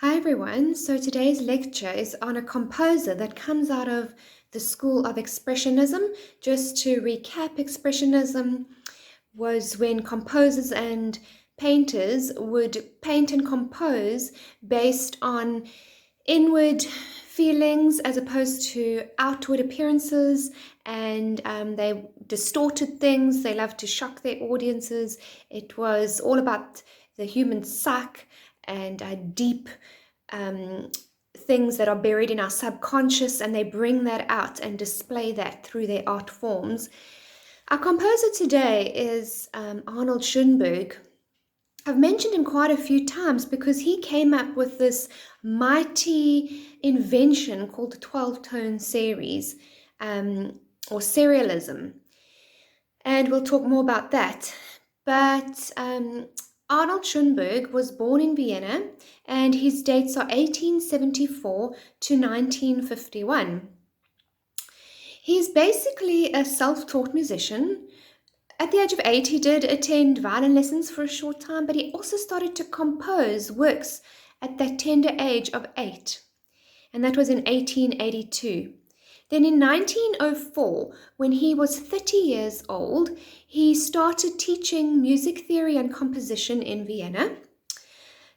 Hi everyone. So today's lecture is on a composer that comes out of the school of Expressionism. Just to recap, Expressionism was when composers and painters would paint and compose based on inward feelings as opposed to outward appearances, and they distorted things. They loved to shock their audiences. It was all about the human psyche and deep um, things that are buried in our subconscious, and they bring that out and display that through their art forms. Our composer today is Arnold Schoenberg. I've mentioned him quite a few times because he came up with this mighty invention called the 12-tone series, or serialism. And we'll talk more about that. But Arnold Schoenberg was born in Vienna, and his dates are 1874 to 1951. He's basically a self-taught musician. At the age of 8, he did attend violin lessons for a short time, but he also started to compose works at that tender age of 8, and that was in 1882. Then in 1904, when he was 30 years old, he started teaching music theory and composition in Vienna.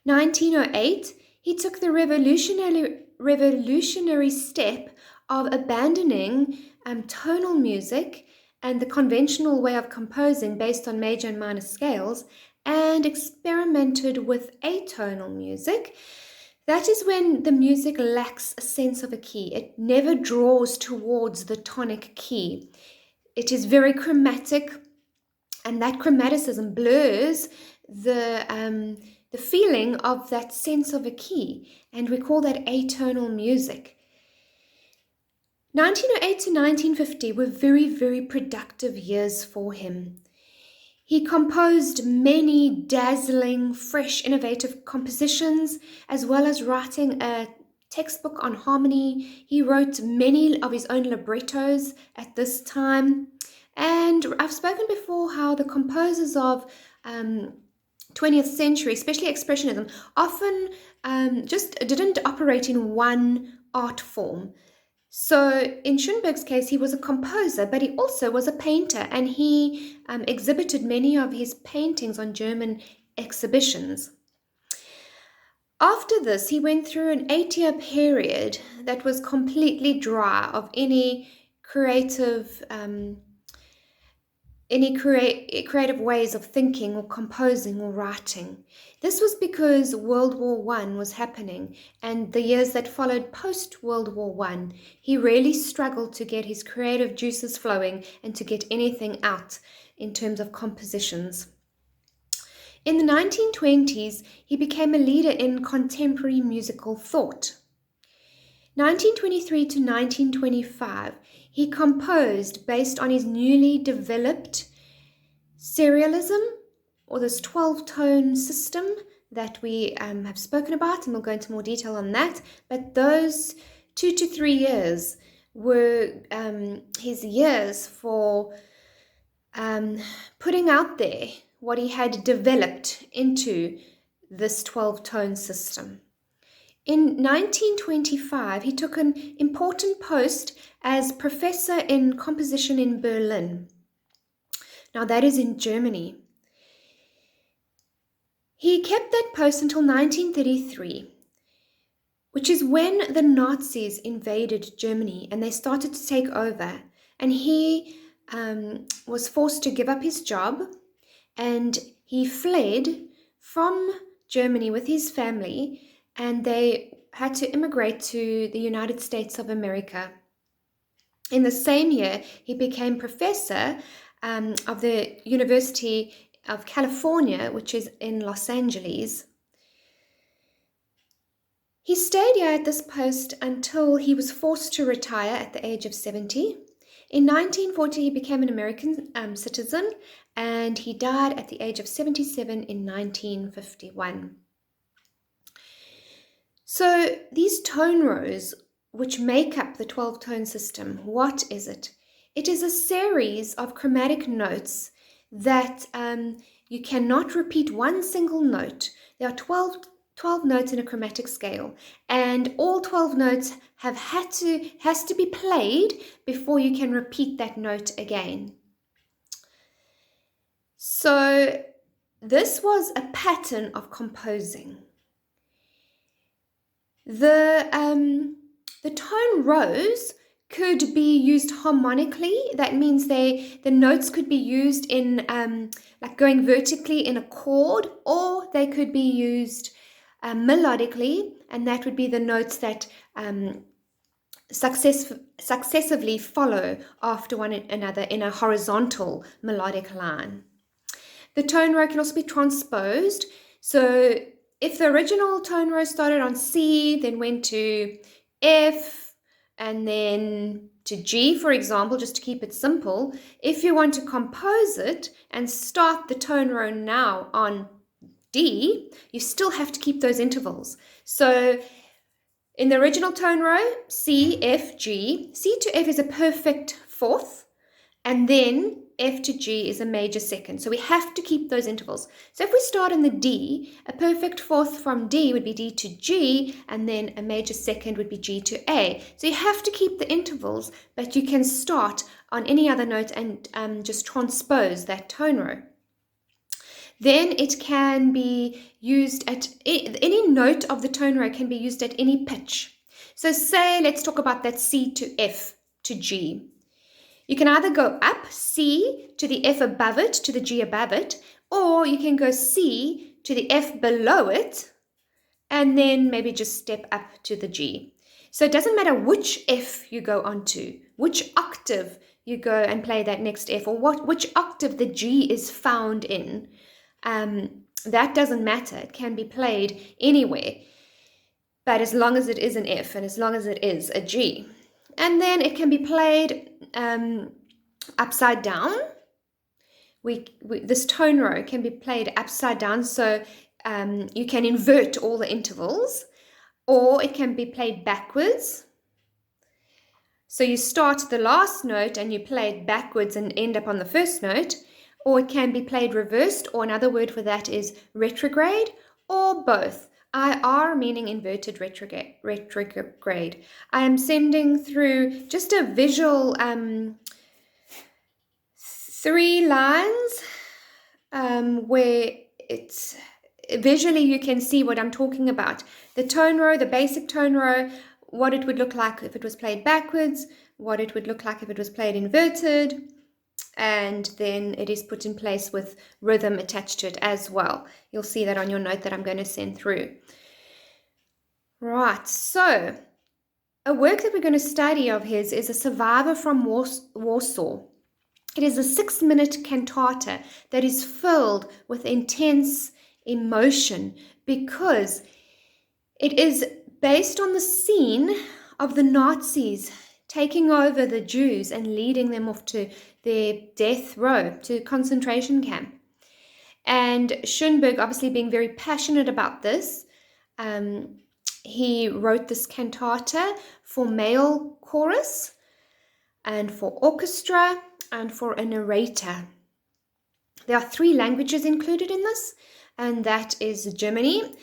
1908, he took the revolutionary step of abandoning tonal music and the conventional way of composing based on major and minor scales, and experimented with atonal music. That is when the music lacks a sense of a key. It never draws towards the tonic key. It is very chromatic, and that chromaticism blurs the feeling of that sense of a key, and we call that atonal music. 1908 to 1950 were very, very productive years for him. He composed many dazzling, fresh, innovative compositions, as well as writing a textbook on harmony. He wrote many of his own librettos at this time. And I've spoken before how the composers of 20th century, especially Expressionism, often just didn't operate in one art form. So in Schoenberg's case, he was a composer, but he also was a painter, and he exhibited many of his paintings on German exhibitions. After this, he went through an 8-year period that was completely dry of any creative ways of thinking or composing or writing. This was because World War I was happening, and the years that followed post-World War I, he really struggled to get his creative juices flowing and to get anything out in terms of compositions. In the 1920s, he became a leader in contemporary musical thought. 1923 to 1925, he composed based on his newly developed serialism, or this 12-tone system that we have spoken about, and we'll go into more detail on that. But those 2 to 3 years were his years for putting out there what he had developed into this 12-tone system. In 1925, he took an important post as professor in composition in Berlin. Now, that is in Germany. He kept that post until 1933, which is when the Nazis invaded Germany and they started to take over. And he was forced to give up his job, and he fled from Germany with his family, and they had to immigrate to the United States of America. In the same year, he became professor of the University of California, which is in Los Angeles. He stayed here at this post until he was forced to retire at the age of 70. In 1940, he became an American citizen, and he died at the age of 77 in 1951. So these tone rows, which make up the 12-tone system, what is it? It is a series of chromatic notes that you cannot repeat one single note. There are 12 12 notes in a chromatic scale, and all 12 notes has to be played before you can repeat that note again. So this was a pattern of composing. The tone rows could be used harmonically. That means the notes could be used in like going vertically in a chord, or they could be used melodically, and that would be the notes that successively follow after one another in a horizontal melodic line. The tone row can also be transposed. So if the original tone row started on C, then went to F, and then to G, for example, just to keep it simple, if you want to compose it and start the tone row now on D, you still have to keep those intervals. So in the original tone row, C, F, G, C to F is a perfect fourth, and then F to G is a major second. So we have to keep those intervals. So if we start in the D, a perfect fourth from D would be D to G, and then a major second would be G to A. So you have to keep the intervals, but you can start on any other note and just transpose that tone row. Then it can be used at any note of the tone row can be used at any pitch. So say, let's talk about that C to F to G. You can either go up C to the F above it, to the G above it, or you can go C to the F below it, and then maybe just step up to the G. So it doesn't matter which F you go onto, which octave you go and play that next F, or which octave the G is found in. That doesn't matter. It can be played anywhere, but as long as it is an F and as long as it is a G. And then it can be played upside down. This tone row can be played upside down, so you can invert all the intervals, or it can be played backwards. So you start the last note and you play it backwards and end up on the first note, or it can be played reversed, or another word for that is retrograde, or both. IR meaning inverted retrograde. I am sending through just a visual 3 lines where it's visually you can see what I'm talking about. The tone row, the basic tone row, what it would look like if it was played backwards, what it would look like if it was played inverted, and then it is put in place with rhythm attached to it as well. You'll see that on your note that I'm going to send through. Right, so a work that we're going to study of his is A Survivor from Warsaw. It is a 6-minute cantata that is filled with intense emotion because it is based on the scene of the Nazis taking over the Jews and leading them off to their death row, to concentration camp. And Schoenberg, obviously being very passionate about this, he wrote this cantata for male chorus and for orchestra and for a narrator. There are 3 languages included in this, and that is German.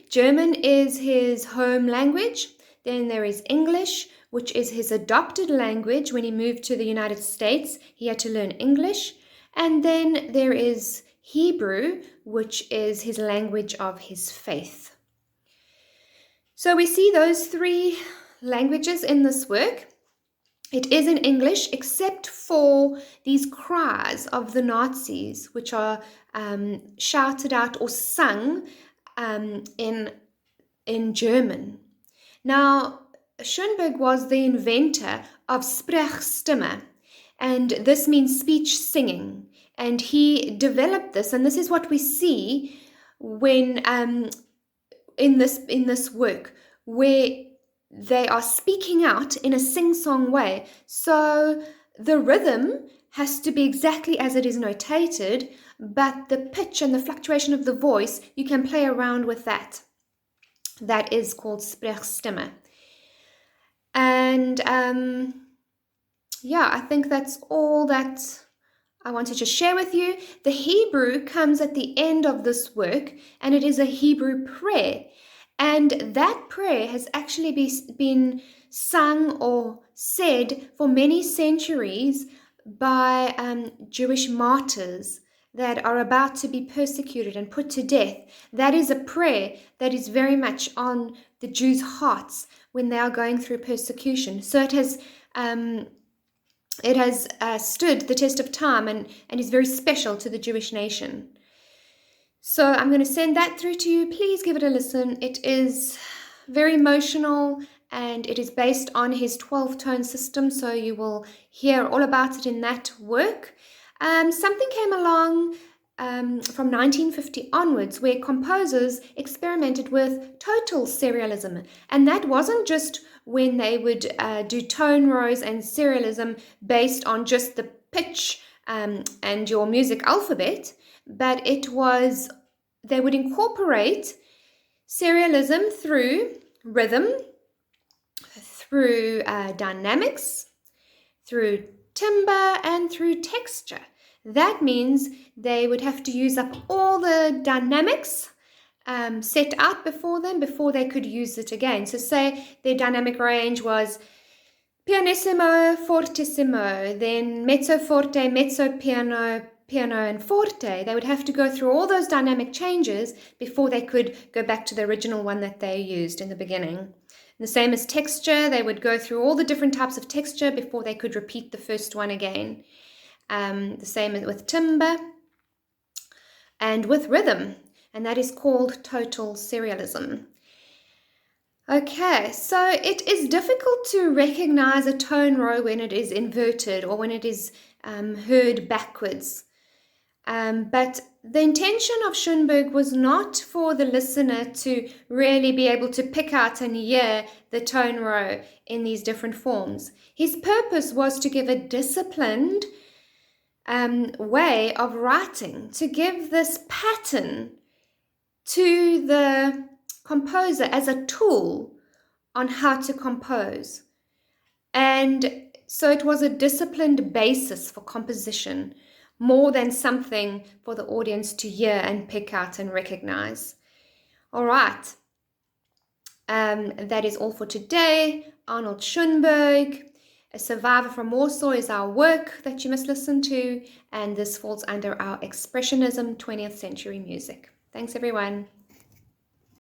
German is his home language. Then there is English, which is his adopted language. When he moved to the United States, he had to learn English. And then there is Hebrew, which is his language of his faith. So we see those 3 languages in this work. It is in English, except for these cries of the Nazis, which are shouted out or sung in German. Now, Schoenberg was the inventor of Sprechstimme, and this means speech singing. And he developed this, and this is what we see when in this work, where they are speaking out in a sing-song way. So the rhythm has to be exactly as it is notated, but the pitch and the fluctuation of the voice, you can play around with that. That is called Sprechstimme. And I think that's all that I want to just share with you. The Hebrew comes at the end of this work, and it is a Hebrew prayer. And that prayer has actually been sung or said for many centuries by Jewish martyrs that are about to be persecuted and put to death. That is a prayer that is very much on the Jews' hearts when they are going through persecution. So it has stood the test of time and is very special to the Jewish nation. So I'm going to send that through to you. Please give it a listen. It is very emotional and it is based on his 12-tone system, so you will hear all about it in that work. Something came along from 1950 onwards where composers experimented with total serialism, and that wasn't just when they would do tone rows and serialism based on just the pitch and your music alphabet, but they would incorporate serialism through rhythm, through dynamics, through timbre, and through texture. That means they would have to use up all the dynamics set out before them before they could use it again. So say their dynamic range was pianissimo, fortissimo, then mezzo forte, mezzo piano, piano and forte. They would have to go through all those dynamic changes before they could go back to the original one that they used in the beginning. The same as texture, they would go through all the different types of texture before they could repeat the first one again. The same with timbre and with rhythm, and that is called total serialism. Okay, so it is difficult to recognize a tone row when it is inverted or when it is heard backwards. But the intention of Schoenberg was not for the listener to really be able to pick out and hear the tone row in these different forms. His purpose was to give a disciplined way of writing, to give this pattern to the composer as a tool on how to compose. And so it was a disciplined basis for composition, more than something for the audience to hear and pick out and recognize. All right. That is all for today. Arnold Schoenberg, A Survivor from Warsaw, is our work that you must listen to, and this falls under our Expressionism 20th century music. Thanks, everyone.